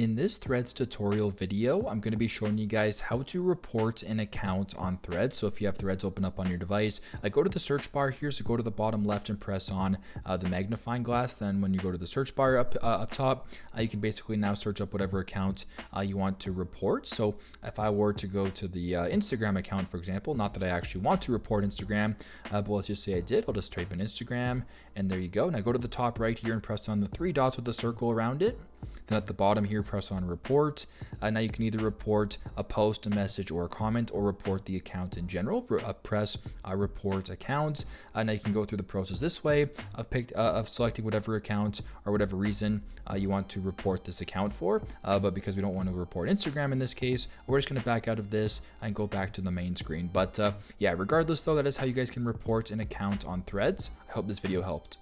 In this Threads tutorial video, I'm going to be showing you guys how to report an account on Threads. So if you have Threads open up on your device, go to the search bar here. So go to the bottom left and press on the magnifying glass. Then when you go to the search bar up top, you can basically now search up whatever account you want to report. So if I were to go to the Instagram account, for example, not that I actually want to report Instagram, but let's just say I did. I'll just type in Instagram, and there you go. Now go to the top right here and press on the three dots with the circle around it. Then at the bottom here, press on report. Now you can either report a post, a message, or a comment, or report the account in general. Press report account. Now you can go through the process this way of selecting whatever account or whatever reason you want to report this account for. But because we don't want to report Instagram in this case, we're just going to back out of this and go back to the main screen. But yeah, regardless though, that is how you guys can report an account on Threads. I hope this video helped.